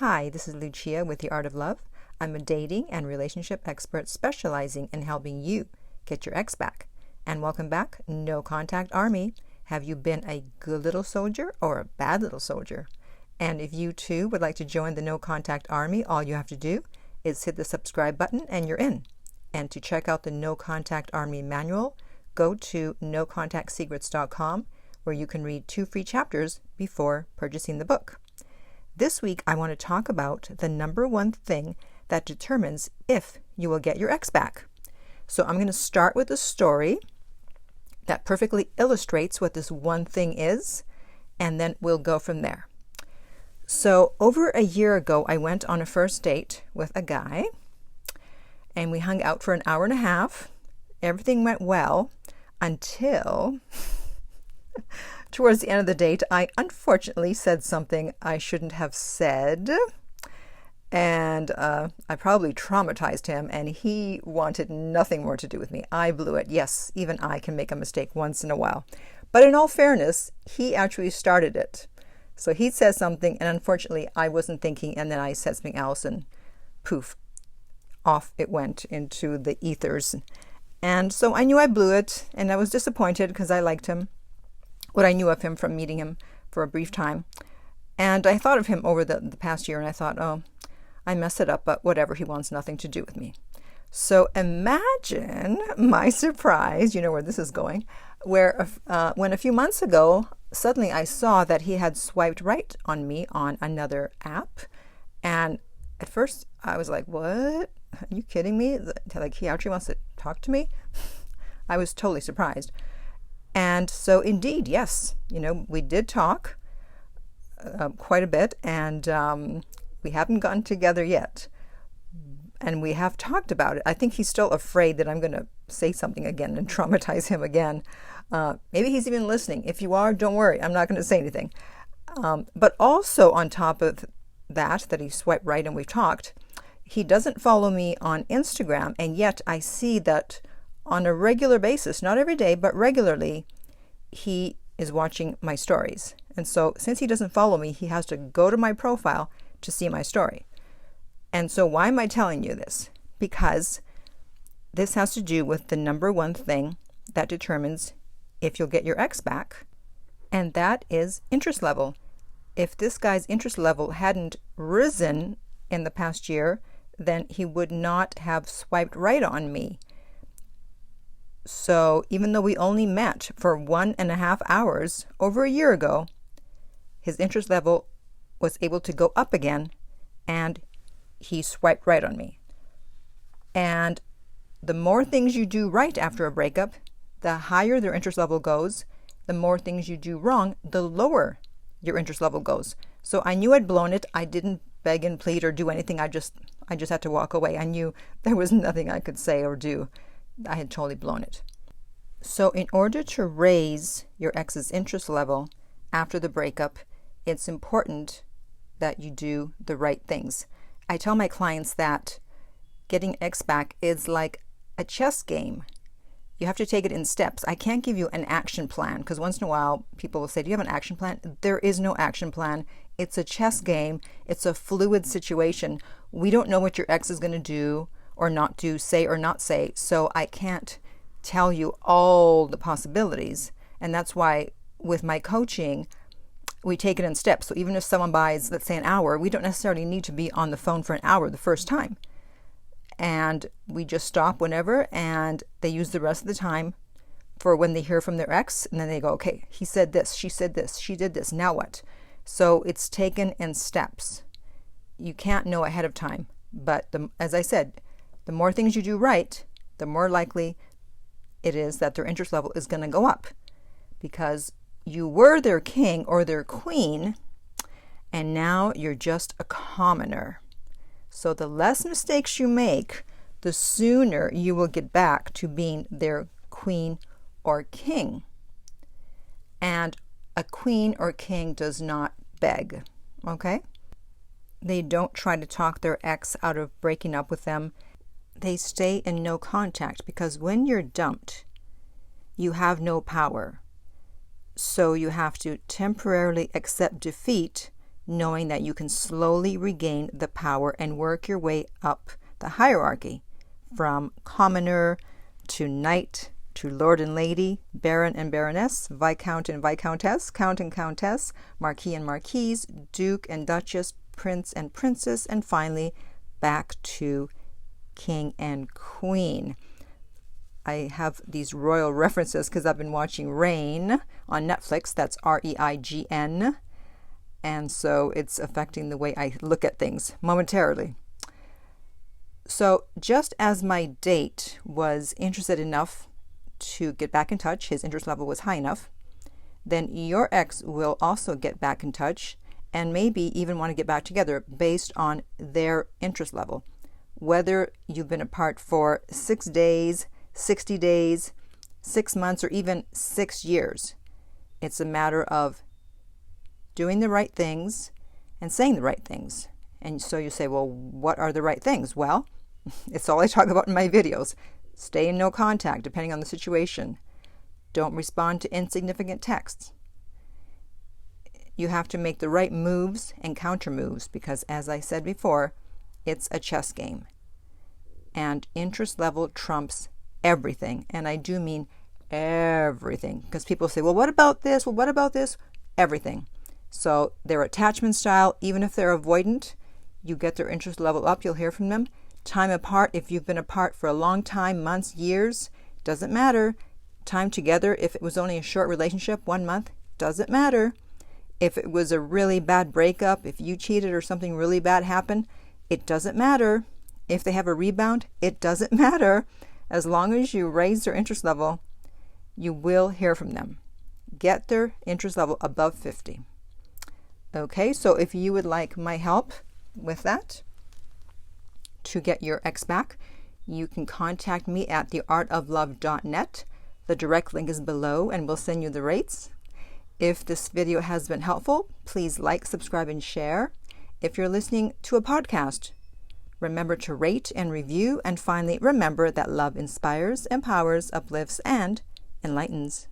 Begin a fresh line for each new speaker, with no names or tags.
Hi, this is Lucia with The Art of Love. I'm a dating and relationship expert specializing in helping you get your ex back. And welcome back, No Contact Army. Have you been a good little soldier or a bad little soldier? And if you too would like to join the No Contact Army, all you have to do is hit the subscribe button and you're in. And to check out the No Contact Army manual, go to nocontactsecrets.com where you can read 2 free chapters before purchasing the book. This week, I want to talk about the number one thing that determines if you will get your ex back. So I'm going to start with a story that perfectly illustrates what this one thing is, and then we'll go from there. So over a year ago, I went on a first date with a guy, and we hung out for an hour and a half. Everything went well until towards the end of the date, I unfortunately said something I shouldn't have said, and I probably traumatized him, and he wanted nothing more to do with me. I blew it. Yes, even I can make a mistake once in a while. But in all fairness, he actually started it. So he says something, and unfortunately, I wasn't thinking, and then I said something else, and poof, off it went into the ethers. And so I knew I blew it, and I was disappointed because I liked him. What I knew of him from meeting him for a brief time. And I thought of him over the past year, and I thought, oh, I messed it up, but whatever, he wants nothing to do with me. So imagine my surprise, you know where this is going, where when a few months ago, suddenly I saw that he had swiped right on me on another app. And at first I was like, what? Are you kidding me? Like, he actually wants to talk to me? I was totally surprised. And so indeed, yes, we did talk quite a bit, and we haven't gotten together yet. And we have talked about it. I think he's still afraid that I'm going to say something again and traumatize him again. Maybe he's even listening. If you are, don't worry. I'm not going to say anything. But also on top of that he swiped right and we've talked, he doesn't follow me on Instagram, and yet I see that on a regular basis, not every day, but regularly, he is watching my stories. And so since he doesn't follow me, he has to go to my profile to see my story. And so why am I telling you this? Because this has to do with the number one thing that determines if you'll get your ex back, and that is interest level. If this guy's interest level hadn't risen in the past year, then he would not have swiped right on me. So even though we only met for 1.5 hours over a year ago, his interest level was able to go up again, and he swiped right on me. And the more things you do right after a breakup, the higher their interest level goes. The more things you do wrong, the lower your interest level goes. So I knew I'd blown it. I didn't beg and plead or do anything. I just had to walk away. I knew there was nothing I could say or do. I had totally blown it. So in order to raise your ex's interest level after the breakup, it's important that you do the right things. I tell my clients that getting ex back is like a chess game. You have to take it in steps. I can't give you an action plan, because once in a while people will say, do you have an action plan? There is no action plan. It's a chess game. It's a fluid situation. We don't know what your ex is going to do or not do, say or not say. So I can't tell you all the possibilities. And that's why with my coaching, we take it in steps. So even if someone buys, let's say, an hour, we don't necessarily need to be on the phone for an hour the first time. And we just stop whenever, and they use the rest of the time for when they hear from their ex. And then they go, okay, he said this, she said this, she did this, now what? So it's taken in steps. You can't know ahead of time. But as I said, the more things you do right, the more likely it is that their interest level is going to go up, because you were their king or their queen, and now you're just a commoner. So the less mistakes you make, the sooner you will get back to being their queen or king. And a queen or king does not beg, okay? They don't try to talk their ex out of breaking up with them. They stay in no contact, because when you're dumped, you have no power. So you have to temporarily accept defeat, knowing that you can slowly regain the power and work your way up the hierarchy from commoner to knight to lord and lady, baron and baroness, viscount and viscountess, count and countess, marquis and marquise, duke and duchess, prince and princess, and finally back to king and queen. I have these royal references because I've been watching Reign on Netflix. That's Reign. And so it's affecting the way I look at things momentarily. So just as my date was interested enough to get back in touch, his interest level was high enough, then your ex will also get back in touch and maybe even want to get back together based on their interest level. Whether you've been apart for 6 days, 60 days, 6 months, or even 6 years. It's a matter of doing the right things and saying the right things. And so you say, well, what are the right things? Well, it's all I talk about in my videos. Stay in no contact, depending on the situation. Don't respond to insignificant texts. You have to make the right moves and counter moves because, as I said before, it's a chess game. And interest level trumps everything. And I do mean everything. Because people say, well, what about this? Well, what about this? Everything. So their attachment style, even if they're avoidant, you get their interest level up, you'll hear from them. Time apart, if you've been apart for a long time, months, years, doesn't matter. Time together, if it was only a short relationship, 1 month, doesn't matter. If it was a really bad breakup, if you cheated or something really bad happened, it doesn't matter. If they have a rebound, it doesn't matter. As long as you raise their interest level, you will hear from them. Get their interest level above 50. Okay, so if you would like my help with that, to get your ex back, you can contact me at theartoflove.net. The direct link is below and we'll send you the rates. If this video has been helpful, please like, subscribe, and share. If you're listening to a podcast, remember to rate and review. And finally, remember that love inspires, empowers, uplifts, and enlightens.